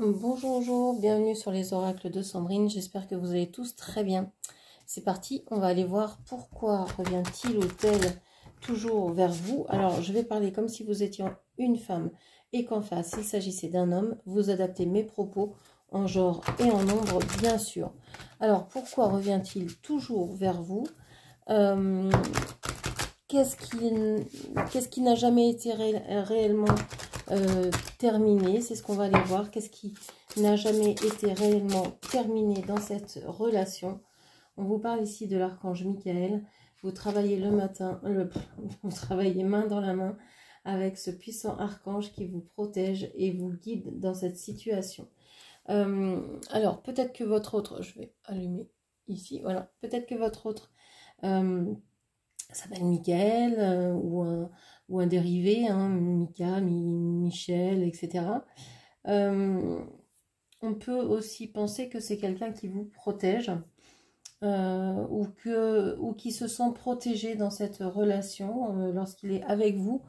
Bonjour, bonjour, bienvenue sur les oracles de Sandrine, j'espère que vous allez tous très bien. C'est parti, on va aller voir pourquoi revient-il ou tel toujours vers vous. Alors, je vais parler comme si vous étiez une femme et qu'en face, il s'agissait d'un homme. Vous adaptez mes propos en genre et en nombre, bien sûr. Alors, pourquoi revient-il toujours vers vous? Qu'est-ce qui n'a jamais été réellement terminé? C'est ce qu'on va aller voir. Qu'est-ce qui n'a jamais été réellement terminé dans cette relation? On vous parle ici de l'archange Michael. Vous travaillez le matin, vous travaillez main dans la main avec ce puissant archange qui vous protège et vous guide dans cette situation. Alors, peut-être que votre autre, je vais allumer ici, voilà, peut-être que votre autre s'appelle Michael ou un dérivé, hein, Mika, Michel, etc. On peut aussi penser que c'est quelqu'un qui vous protège ou qui se sent protégé dans cette relation. Lorsqu'il est avec vous,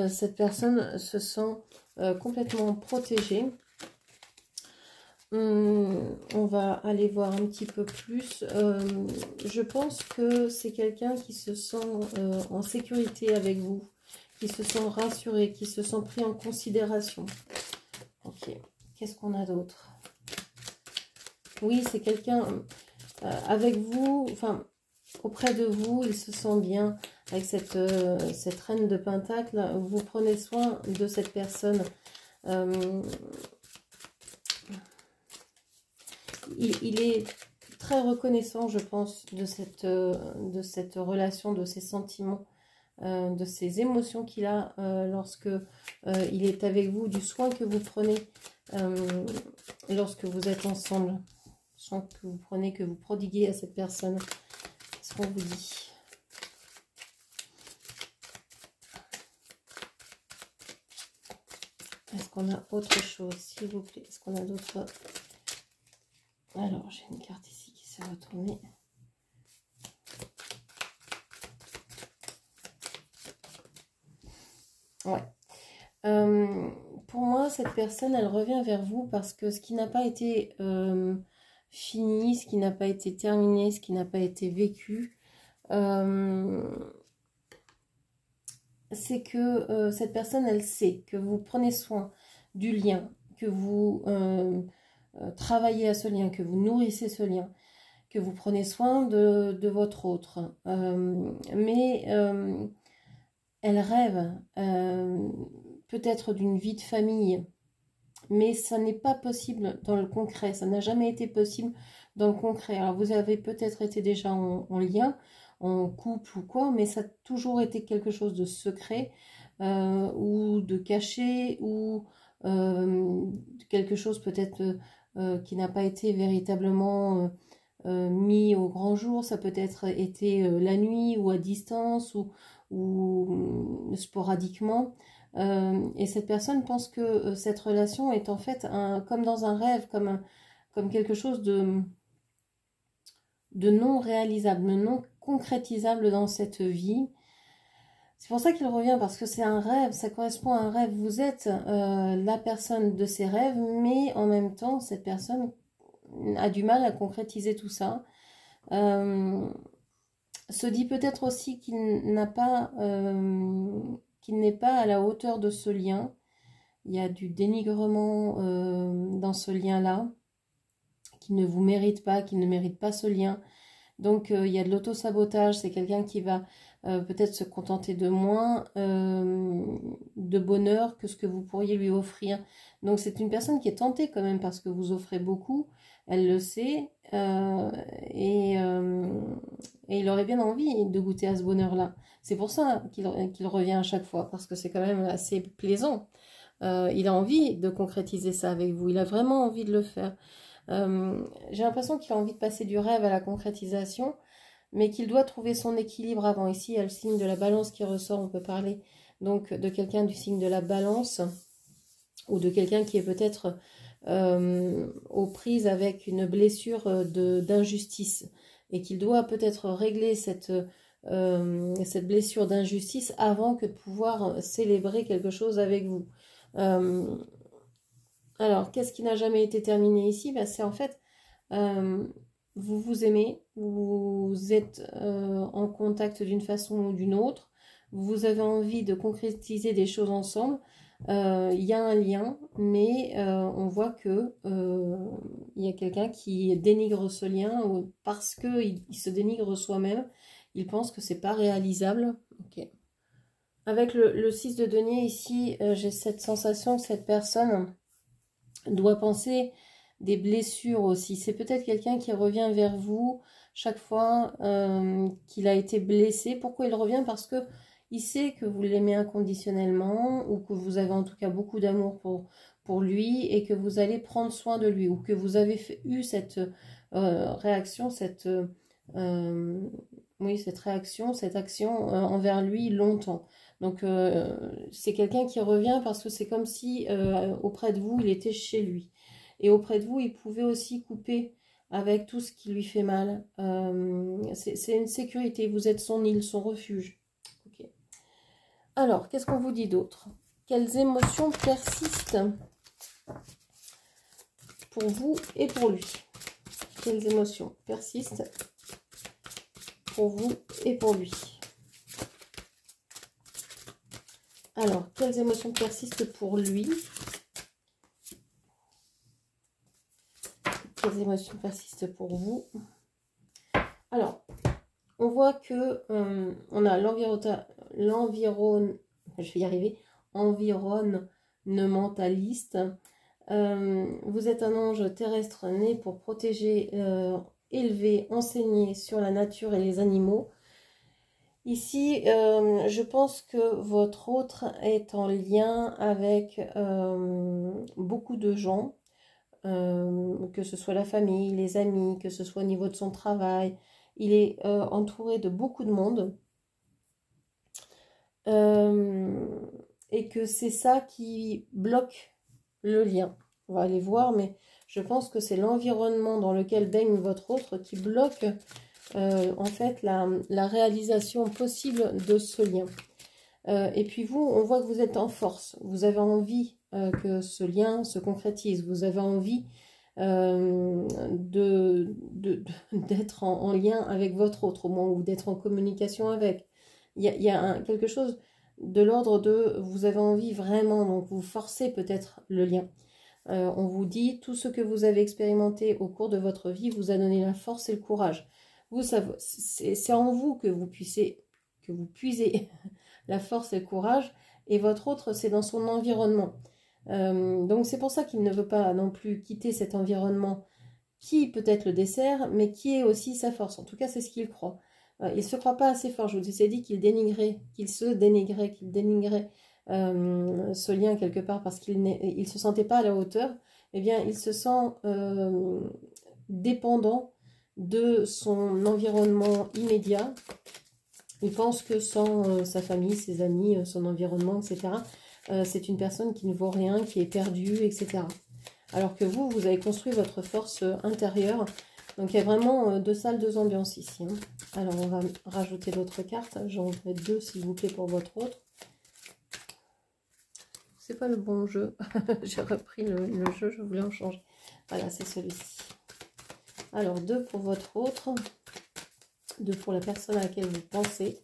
cette personne se sent complètement protégée. On va aller voir un petit peu plus. Je pense que c'est quelqu'un qui se sent en sécurité avec vous, qui se sent rassuré, qui se sent pris en considération. Ok, qu'est-ce qu'on a d'autre? Oui, c'est quelqu'un avec vous, enfin, auprès de vous, il se sent bien avec cette reine de Pentacle. Vous prenez soin de cette personne. Il est très reconnaissant, je pense, de cette relation, de ses sentiments, de ses émotions qu'il a lorsque il est avec vous, du soin que vous prenez lorsque vous êtes ensemble, soin que vous prenez, que vous prodiguez à cette personne. Qu'est-ce qu'on vous dit? Est-ce qu'on a autre chose, s'il vous plaît? Est-ce qu'on a d'autres... Alors, j'ai une carte ici qui s'est retournée. Ouais. Pour moi, cette personne, elle revient vers vous parce que ce qui n'a pas été fini, ce qui n'a pas été terminé, ce qui n'a pas été vécu, c'est que cette personne, elle sait que vous prenez soin du lien, que vous travaillez à ce lien, que vous nourrissez ce lien, que vous prenez soin de votre autre. Mais elle rêve peut-être d'une vie de famille, mais ça n'est pas possible dans le concret, ça n'a jamais été possible dans le concret. Alors vous avez peut-être été déjà en lien, en couple ou quoi, mais ça a toujours été quelque chose de secret ou de caché ou quelque chose peut-être qui n'a pas été véritablement mis au grand jour. Ça peut être été la nuit ou à distance ou sporadiquement. Et cette personne pense que cette relation est en fait comme dans un rêve, comme quelque chose de non réalisable, de non concrétisable dans cette vie. C'est pour ça qu'il revient, parce que c'est un rêve, ça correspond à un rêve. Vous êtes la personne de ses rêves, mais en même temps, cette personne a du mal à concrétiser tout ça. Se dit peut-être aussi qu'il n'est pas à la hauteur de ce lien. Il y a du dénigrement dans ce lien-là, qui ne vous mérite pas, qui ne mérite pas ce lien. Donc il y a de l'auto-sabotage, c'est quelqu'un qui va peut-être se contenter de moins de bonheur que ce que vous pourriez lui offrir. Donc c'est une personne qui est tentée quand même parce que vous offrez beaucoup, elle le sait, et il aurait bien envie de goûter à ce bonheur-là. C'est pour ça qu'il revient à chaque fois, parce que c'est quand même assez plaisant. Il a envie de concrétiser ça avec vous, il a vraiment envie de le faire. J'ai l'impression qu'il a envie de passer du rêve à la concrétisation, mais qu'il doit trouver son équilibre avant. Ici, il y a le signe de la balance qui ressort. On peut parler donc de quelqu'un du signe de la balance ou de quelqu'un qui est peut-être aux prises avec une blessure d'injustice et qu'il doit peut-être régler cette blessure d'injustice avant que de pouvoir célébrer quelque chose avec vous. Alors, qu'est-ce qui n'a jamais été terminé ici? Ben, c'est en fait, vous vous aimez, vous êtes en contact d'une façon ou d'une autre, vous avez envie de concrétiser des choses ensemble, il y a un lien, mais on voit que il y a quelqu'un qui dénigre ce lien parce qu'il se dénigre soi-même, il pense que c'est pas réalisable. Ok. Avec le 6 de denier ici, j'ai cette sensation que cette personne doit penser des blessures aussi. C'est peut-être quelqu'un qui revient vers vous chaque fois qu'il a été blessé. Pourquoi il revient? Parce que il sait que vous l'aimez inconditionnellement ou que vous avez en tout cas beaucoup d'amour pour lui et que vous allez prendre soin de lui ou que vous avez eu cette réaction, oui, cette réaction, cette action envers lui longtemps. Donc, c'est quelqu'un qui revient parce que c'est comme si auprès de vous, il était chez lui. Et auprès de vous, il pouvait aussi couper avec tout ce qui lui fait mal. C'est une sécurité, vous êtes son île, son refuge. Okay. Alors, qu'est-ce qu'on vous dit d'autre? Quelles émotions persistent pour vous et pour lui? Quelles émotions persistent pour vous et pour lui? Alors, quelles émotions persistent pour lui? Quelles émotions persistent pour vous? Alors, on voit que on a je vais y arriver, environnementaliste. Vous êtes un ange terrestre né pour protéger, élever, enseigner sur la nature et les animaux. Ici, je pense que votre autre est en lien avec beaucoup de gens, que ce soit la famille, les amis, que ce soit au niveau de son travail. Il est entouré de beaucoup de monde. Et que c'est ça qui bloque le lien. On va aller voir, mais je pense que c'est l'environnement dans lequel baigne votre autre qui bloque en fait la réalisation possible de ce lien. Et puis vous, on voit que vous êtes en force, vous avez envie que ce lien se concrétise, vous avez envie d'être en lien avec votre autre, au moins, ou d'être en communication avec. Il y a quelque chose de l'ordre de, vous avez envie vraiment, donc vous forcez peut-être le lien. On vous dit, tout ce que vous avez expérimenté au cours de votre vie vous a donné la force et le courage. Vous, c'est en vous que vous puisez la force et le courage, et votre autre, c'est dans son environnement. Donc c'est pour ça qu'il ne veut pas non plus quitter cet environnement qui peut être le dessert, mais qui est aussi sa force. En tout cas, c'est ce qu'il croit. Il ne se croit pas assez fort. Je vous ai dit qu'il dénigrait, qu'il dénigrait ce lien quelque part parce qu'il ne se sentait pas à la hauteur. Eh bien, il se sent dépendant de son environnement immédiat. Il pense que sans sa famille, ses amis, son environnement, etc., c'est une personne qui ne vaut rien, qui est perdue, etc. Alors que vous, vous avez construit votre force intérieure. Donc il y a vraiment deux salles, deux ambiances ici. Hein. Alors on va rajouter d'autres cartes. J'en voudrais deux s'il vous plaît pour votre autre. C'est pas le bon jeu. J'ai repris le jeu, je voulais en changer. Voilà, c'est celui-ci. Alors deux pour votre autre. Deux pour la personne à laquelle vous pensez.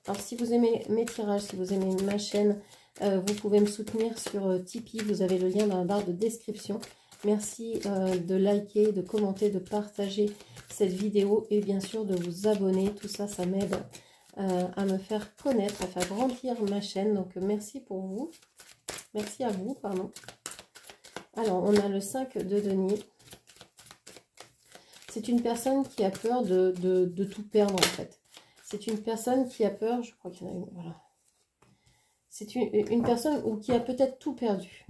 Alors si vous aimez mes tirages, si vous aimez ma chaîne, vous pouvez me soutenir sur Tipeee. Vous avez le lien dans la barre de description. Merci de liker, de commenter, de partager cette vidéo et bien sûr de vous abonner. Tout ça, ça m'aide à me faire connaître, à faire grandir ma chaîne. Donc merci pour vous. Merci à vous, pardon. Alors, on a le 5 de denier. C'est une personne qui a peur de tout perdre en fait. C'est une personne qui a peur, je crois qu'il y en a une, voilà. C'est une personne qui a peut-être tout perdu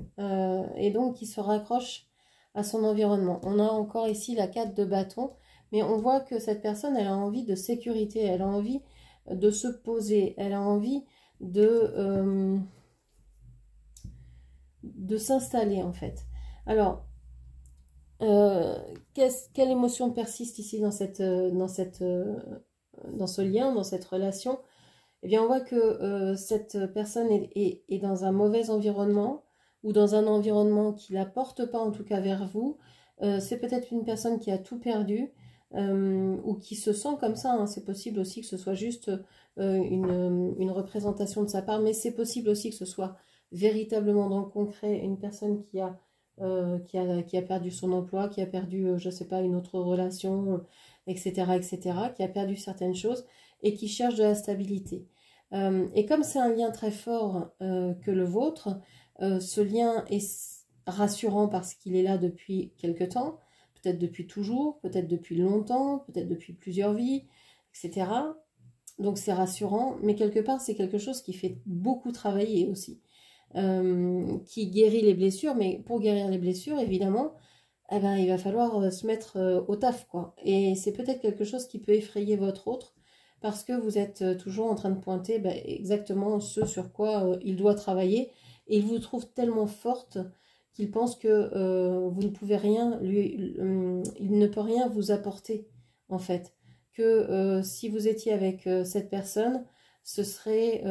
et donc qui se raccroche à son environnement. On a encore ici la 4 de bâton, mais on voit que cette personne, elle a envie de sécurité, elle a envie de se poser, elle a envie de s'installer en fait. Alors, quelle émotion persiste ici dans ce lien, dans cette relation? Eh bien, on voit que cette personne est dans un mauvais environnement, ou dans un environnement qui ne la porte pas en tout cas vers vous. C'est peut-être une personne qui a tout perdu ou qui se sent comme ça, hein. C'est possible aussi que ce soit juste une représentation de sa part, mais c'est possible aussi que ce soit véritablement dans le concret une personne qui a perdu son emploi, qui a perdu, je ne sais pas, une autre relation, etc., etc., qui a perdu certaines choses et qui cherche de la stabilité. Et comme c'est un lien très fort que le vôtre, ce lien est rassurant parce qu'il est là depuis quelque temps, peut-être depuis toujours, peut-être depuis longtemps, peut-être depuis plusieurs vies, etc. Donc c'est rassurant, mais quelque part c'est quelque chose qui fait beaucoup travailler aussi, qui guérit les blessures, mais pour guérir les blessures, évidemment, eh ben, il va falloir se mettre au taf, quoi. Et c'est peut-être quelque chose qui peut effrayer votre autre, parce que vous êtes toujours en train de pointer exactement ce sur quoi il doit travailler, et il vous trouve tellement forte qu'il pense que vous ne pouvez rien il ne peut rien vous apporter, en fait. Que si vous étiez avec cette personne, ce serait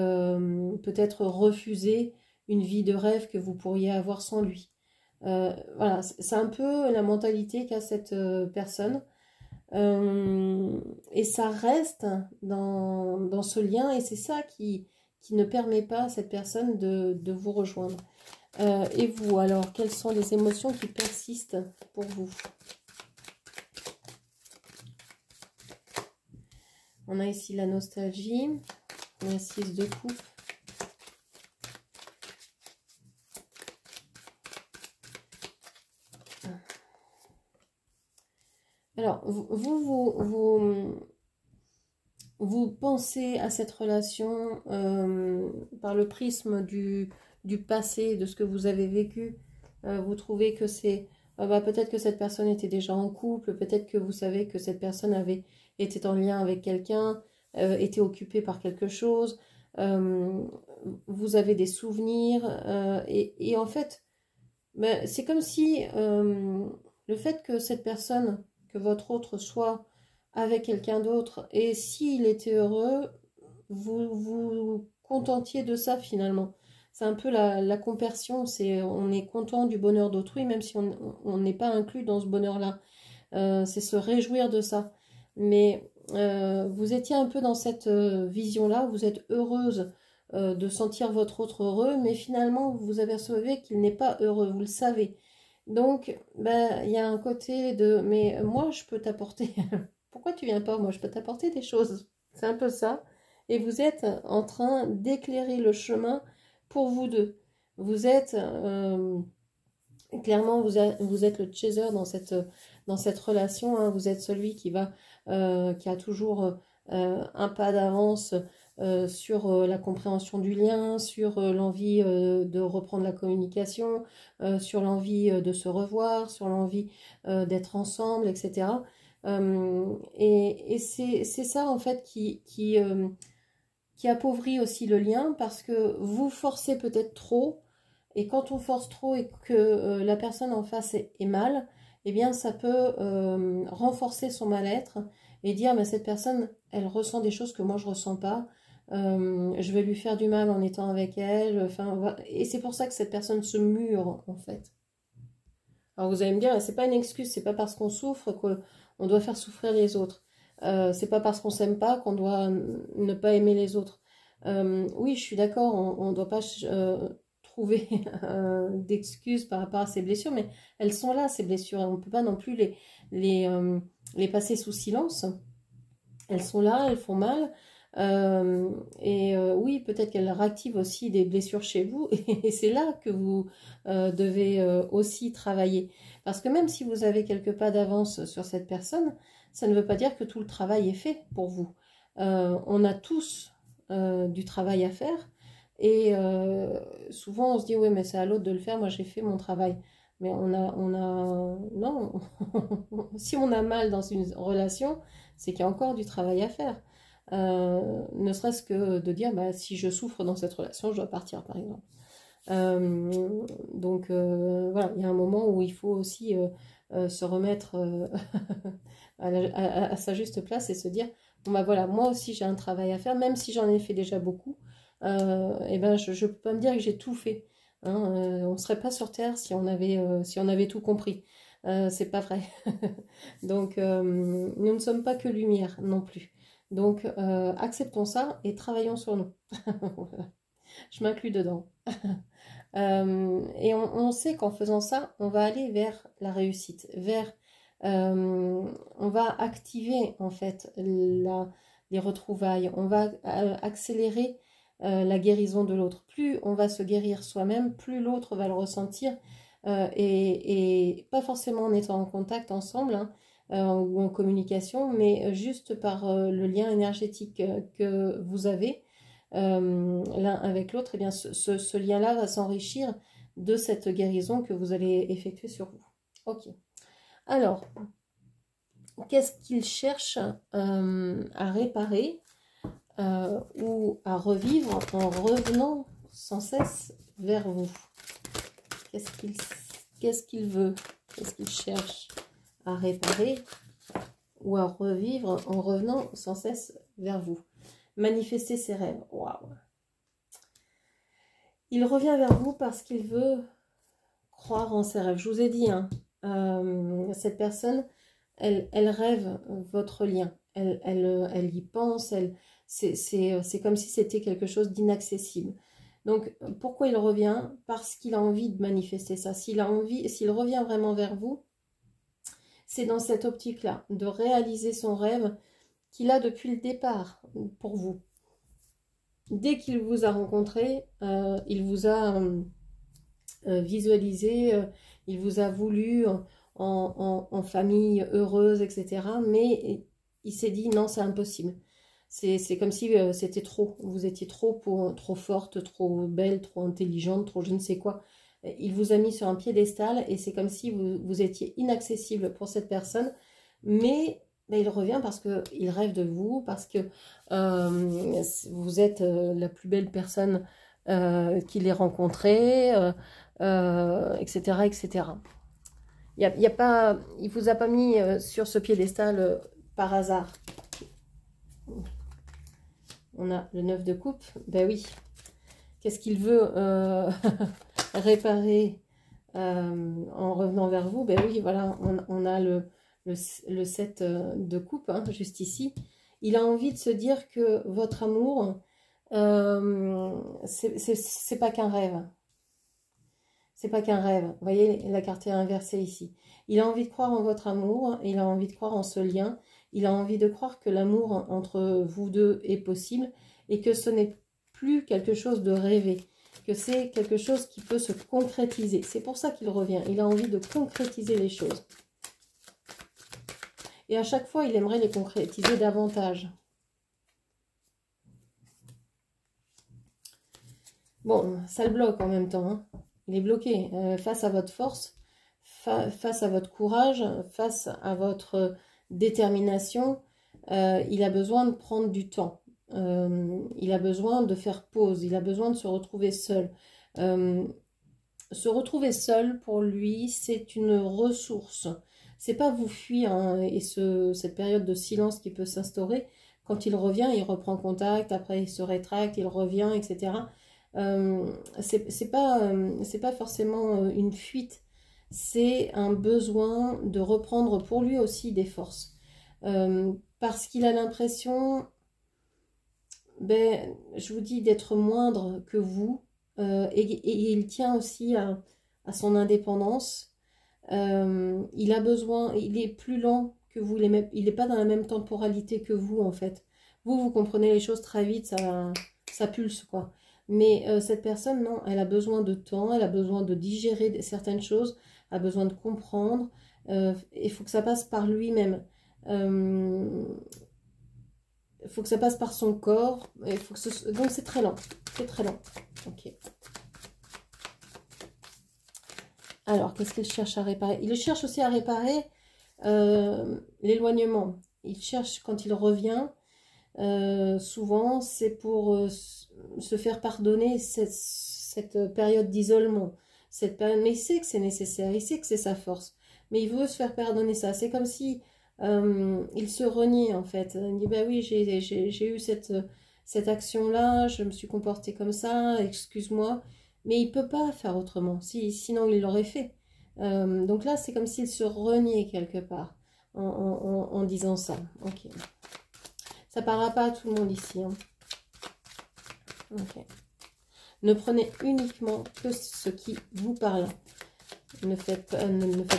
peut-être refuser une vie de rêve que vous pourriez avoir sans lui. Voilà, c'est un peu la mentalité qu'a cette personne. Et ça reste dans ce lien, et c'est ça qui ne permet pas à cette personne de vous rejoindre. Et vous, alors, quelles sont les émotions qui persistent pour vous? On a ici la nostalgie, la 6 de coupe. Alors, vous pensez à cette relation par le prisme du passé, de ce que vous avez vécu. Vous trouvez que c'est... peut-être que cette personne était déjà en couple, peut-être que vous savez que cette personne était en lien avec quelqu'un, était occupée par quelque chose. Vous avez des souvenirs. Et en fait, c'est comme si le fait que cette personne, que votre autre soit avec quelqu'un d'autre, et s'il était heureux, vous vous contentiez de ça finalement. C'est un peu la compersion, on est content du bonheur d'autrui, même si on n'est pas inclus dans ce bonheur-là. C'est se réjouir de ça. Mais vous étiez un peu dans cette vision-là, vous êtes heureuse de sentir votre autre heureux, mais finalement vous vous apercevez qu'il n'est pas heureux, vous le savez. Donc, il y a un côté de, mais moi je peux t'apporter, pourquoi tu viens pas, moi je peux t'apporter des choses. C'est un peu ça. Et vous êtes en train d'éclairer le chemin pour vous deux. Vous êtes, clairement, vous êtes le chaser dans cette relation, hein. Vous êtes celui qui a toujours un pas d'avance sur la compréhension du lien, sur l'envie de reprendre la communication, sur l'envie de se revoir, sur l'envie d'être ensemble, etc. Et c'est ça en fait qui appauvrit aussi le lien, parce que vous forcez peut-être trop, et quand on force trop et que la personne en face est mal, eh bien ça peut renforcer son mal-être et dire mais cette personne elle ressent des choses que moi je ressens pas, je vais lui faire du mal en étant avec elle, enfin, et c'est pour ça que cette personne se mure en fait. Alors vous allez me dire, c'est pas une excuse, c'est pas parce qu'on souffre qu'on doit faire souffrir les autres. C'est pas parce qu'on s'aime pas qu'on doit ne pas aimer les autres. Oui, je suis d'accord, on ne doit pas trouver d'excuses par rapport à ces blessures, mais elles sont là, ces blessures, et on ne peut pas non plus les passer sous silence. Elles sont là, elles font mal. Oui, peut-être qu'elles réactivent aussi des blessures chez vous, et c'est là que vous devez aussi travailler. Parce que même si vous avez quelques pas d'avance sur cette personne, ça ne veut pas dire que tout le travail est fait pour vous. On a tous du travail à faire, et souvent on se dit oui mais c'est à l'autre de le faire, moi j'ai fait mon travail. Mais non, si on a mal dans une relation, c'est qu'il y a encore du travail à faire. Ne serait-ce que de dire si je souffre dans cette relation, je dois partir par exemple. Donc voilà, il y a un moment où il faut aussi se remettre à sa juste place et se dire bon voilà, moi aussi j'ai un travail à faire, même si j'en ai fait déjà beaucoup. Et je peux pas me dire que j'ai tout fait. Hein, on ne serait pas sur Terre si on avait tout compris. C'est pas vrai. Donc, nous ne sommes pas que lumière non plus. Donc, acceptons ça et travaillons sur nous. Voilà. Je m'inclus dedans. Et on sait qu'en faisant ça, on va aller vers la réussite, on va activer en fait les retrouvailles, on va accélérer la guérison de l'autre. Plus on va se guérir soi-même, plus l'autre va le ressentir, et pas forcément en étant en contact ensemble, hein, ou en communication, mais juste par le lien énergétique que vous avez l'un avec l'autre. Et bien ce lien-là va s'enrichir de cette guérison que vous allez effectuer sur vous. Ok. Alors, qu'est-ce qu'il cherche à réparer ou à revivre en revenant sans cesse vers vous? Qu'est-ce qu'il veut? Qu'est-ce qu'il cherche à réparer ou à revivre en revenant sans cesse vers vous? Manifester ses rêves. Waouh! Il revient vers vous parce qu'il veut croire en ses rêves. Je vous ai dit, hein, cette personne, elle rêve votre lien. Elle y pense. C'est comme si c'était quelque chose d'inaccessible. Donc, pourquoi il revient? Parce qu'il a envie de manifester ça. S'il revient vraiment vers vous, c'est dans cette optique-là, de réaliser son rêve qu'il a depuis le départ pour vous. Dès qu'il vous a rencontré, il vous a visualisé, il vous a voulu en famille heureuse, etc. Mais il s'est dit non, c'est impossible. C'est comme si c'était trop. Vous étiez trop forte, trop belle, trop intelligente, trop je ne sais quoi. Il vous a mis sur un piédestal et c'est comme si vous étiez inaccessible pour cette personne. Mais il revient parce qu'il rêve de vous, parce que vous êtes la plus belle personne qu'il ait rencontrée, etc., etc. Il ne vous a pas mis sur ce piédestal par hasard. On a le 9 de coupe. Ben oui. Qu'est-ce qu'il veut réparer en revenant vers vous? Ben oui, voilà, on a le 7 de coupe, hein, juste ici. Il a envie de se dire que votre amour, c'est pas qu'un rêve. C'est pas qu'un rêve. Vous voyez, la carte est inversée ici. Il a envie de croire en votre amour, il a envie de croire en ce lien, il a envie de croire que l'amour entre vous deux est possible et que ce n'est plus quelque chose de rêvé, que c'est quelque chose qui peut se concrétiser. C'est pour ça qu'il revient. Il a envie de concrétiser les choses. Et à chaque fois, il aimerait les concrétiser davantage. Bon, ça le bloque en même temps, hein. Il est bloqué face à votre force, face à votre courage, face à votre détermination. Il a besoin de prendre du temps. Il a besoin de faire pause. Il a besoin de se retrouver seul. Se retrouver seul, pour lui, c'est une ressource. C'est pas vous fuir, hein, et cette période de silence qui peut s'instaurer. Quand il revient, il reprend contact, après il se rétracte, il revient, etc. C'est pas forcément une fuite, c'est un besoin de reprendre pour lui aussi des forces. Parce qu'il a l'impression, je vous dis, d'être moindre que vous, et il tient aussi à son indépendance. Il a besoin, il est plus lent que vous, il n'est pas dans la même temporalité que vous en fait. Vous comprenez les choses très vite, ça pulse quoi. Mais cette personne, non, elle a besoin de temps, elle a besoin de digérer certaines choses, elle a besoin de comprendre. Il faut que ça passe par lui-même. Il faut que ça passe par son corps. Donc c'est très lent. C'est très lent. Ok. Alors, qu'est-ce qu'il cherche à réparer? Il cherche aussi à réparer l'éloignement. Il cherche, quand il revient, souvent, c'est pour se faire pardonner cette période d'isolement. Mais il sait que c'est nécessaire, il sait que c'est sa force. Mais il veut se faire pardonner ça. C'est comme si il se reniait, en fait. Il dit, bah oui, j'ai eu cette action-là, je me suis comportée comme ça, excuse-moi. mais il ne peut pas faire autrement, sinon il l'aurait fait. Donc là, c'est comme s'il se reniait quelque part en disant ça. Ok. Ça ne parlera pas à tout le monde ici. Hein. Ok. Ne prenez uniquement que ce qui vous parle. Ne faites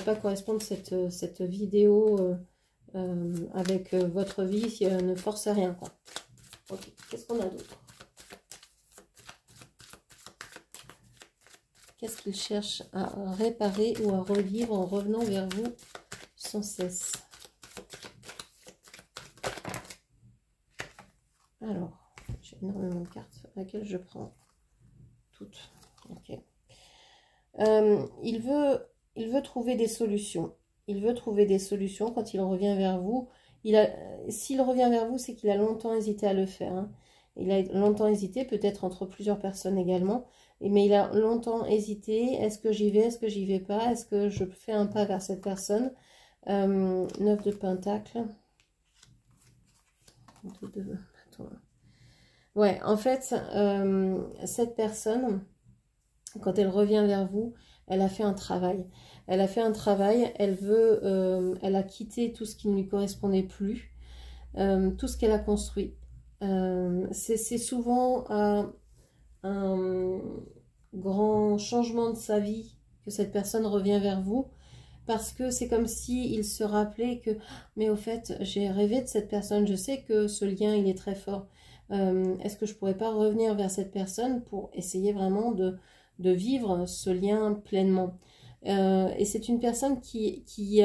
pas correspondre cette vidéo avec votre vie. Ne forcez rien. Quoi. Ok. Qu'est-ce qu'on a d'autre? Qu'est-ce qu'il cherche à réparer ou à revivre en revenant vers vous sans cesse? Alors, j'ai énormément de cartes. Laquelle je prends? Toutes. Ok. Il veut trouver des solutions. Il veut trouver des solutions quand il revient vers vous. S'il revient vers vous, c'est qu'il a longtemps hésité à le faire. Hein. Il a longtemps hésité, peut-être entre plusieurs personnes également. Mais il a longtemps hésité. Est-ce que j'y vais? Est-ce que j'y vais pas? Est-ce que je fais un pas vers cette personne? 9 de Pentacles. Attends. Ouais, en fait, cette personne, quand elle revient vers vous, elle a fait un travail. Elle a fait un travail, elle a quitté tout ce qui ne lui correspondait plus, tout ce qu'elle a construit. C'est souvent un grand changement de sa vie que cette personne revient vers vous, parce que c'est comme si il se rappelait que, mais au fait, j'ai rêvé de cette personne, je sais que ce lien, il est très fort. Est-ce que je pourrais pas revenir vers cette personne pour essayer vraiment de vivre ce lien pleinement? Et c'est une personne qui,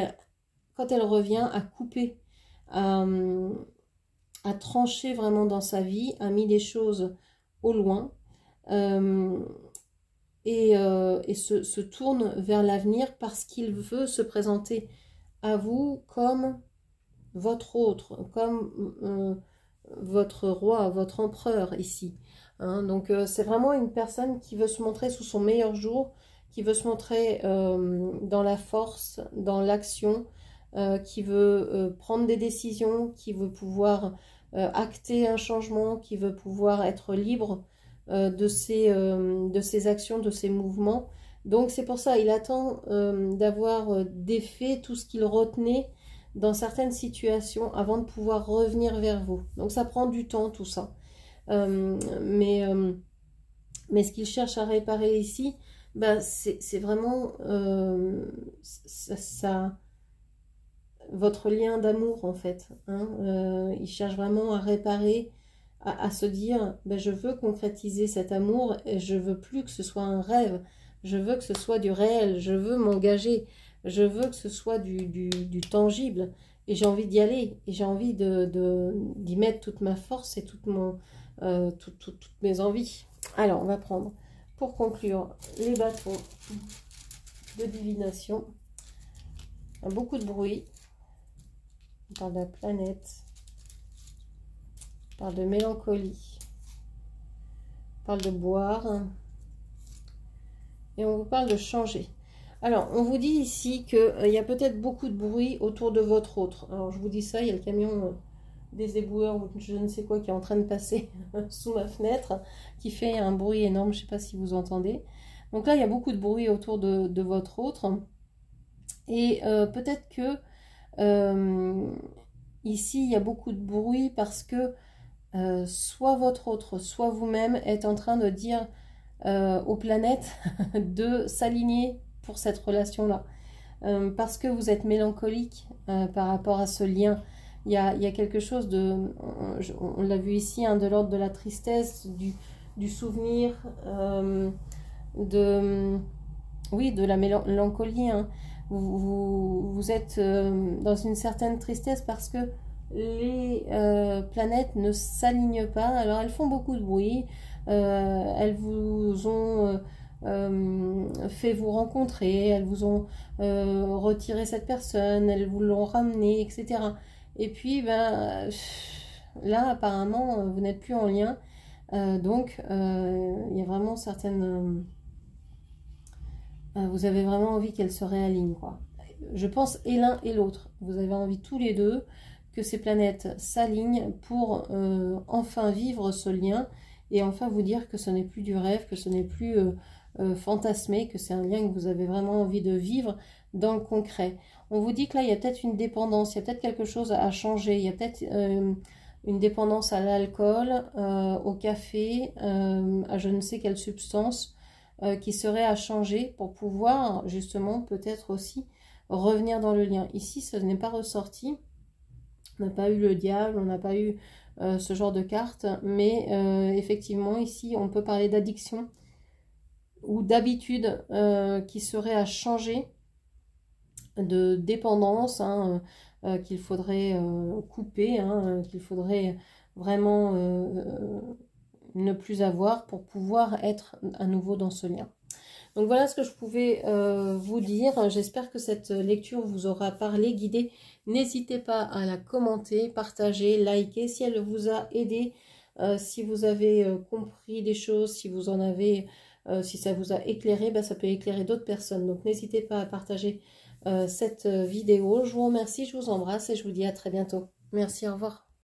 quand elle revient, a coupé, a tranché vraiment dans sa vie, a mis des choses au loin, et se tourne vers l'avenir parce qu'il veut se présenter à vous comme votre autre, comme votre roi, votre empereur ici. Hein. Donc c'est vraiment une personne qui veut se montrer sous son meilleur jour, qui veut se montrer dans la force, dans l'action, qui veut prendre des décisions, qui veut pouvoir acter un changement, qui veut pouvoir être libre de ses actions, de ses mouvements. Donc c'est pour ça, il attend d'avoir défait tout ce qu'il retenait dans certaines situations avant de pouvoir revenir vers vous. Donc ça prend du temps tout ça. Mais ce qu'il cherche à réparer ici, bah, c'est vraiment votre lien d'amour en fait. Hein. Il cherche vraiment à réparer, à se dire, bah, je veux concrétiser cet amour et je veux plus que ce soit un rêve. Je veux que ce soit du réel, je veux m'engager, je veux que ce soit du tangible. Et j'ai envie d'y aller, et j'ai envie d'y mettre toute ma force et toutes mes envies. Alors, on va prendre, pour conclure, les bâtons de divination. Beaucoup de bruit. On parle de la planète. On parle de mélancolie. On parle de boire. Et on vous parle de changer. Alors, on vous dit ici qu'il y a peut-être beaucoup de bruit autour de votre autre. Alors, je vous dis ça, il y a le camion des éboueurs ou je ne sais quoi qui est en train de passer sous ma fenêtre, qui fait un bruit énorme, je ne sais pas si vous entendez. Donc là, il y a beaucoup de bruit autour de votre autre. Et peut-être que ici, il y a beaucoup de bruit parce que soit votre autre, soit vous-même êtes en train de dire aux planètes de s'aligner pour cette relation-là. Parce que vous êtes mélancolique par rapport à ce lien. Il y a quelque chose de, on l'a vu ici, hein, de l'ordre de la tristesse, du souvenir, de la mélancolie. Hein. Vous êtes dans une certaine tristesse parce que les planètes ne s'alignent pas. Alors elles font beaucoup de bruit, elles vous ont fait vous rencontrer, elles vous ont retiré cette personne, elles vous l'ont ramené, etc. Et puis ben, là apparemment vous n'êtes plus en lien, donc il y a vraiment certaines... vous avez vraiment envie qu'elles se réalignent, quoi. Je pense et l'un et l'autre. Vous avez envie tous les deux que ces planètes s'alignent pour enfin vivre ce lien et enfin vous dire que ce n'est plus du rêve, que ce n'est plus fantasmer, que c'est un lien que vous avez vraiment envie de vivre dans le concret. On vous dit que là, il y a peut-être une dépendance, il y a peut-être quelque chose à changer, il y a peut-être une dépendance à l'alcool, au café, à je ne sais quelle substance qui serait à changer pour pouvoir justement peut-être aussi revenir dans le lien. Ici, ce n'est pas ressorti. On n'a pas eu le diable, on n'a pas eu ce genre de carte, mais effectivement, ici, on peut parler d'addiction ou d'habitude qui serait à changer, de dépendance, hein, qu'il faudrait couper, hein, qu'il faudrait vraiment ne plus avoir pour pouvoir être à nouveau dans ce lien. Donc voilà ce que je pouvais vous dire. J'espère que cette lecture vous aura parlé, guidé. N'hésitez pas à la commenter, partager, liker si elle vous a aidé, si vous avez compris des choses, si vous en avez, si ça vous a éclairé, ben, ça peut éclairer d'autres personnes. Donc n'hésitez pas à partager cette vidéo. Je vous remercie, je vous embrasse et je vous dis à très bientôt. Merci, au revoir.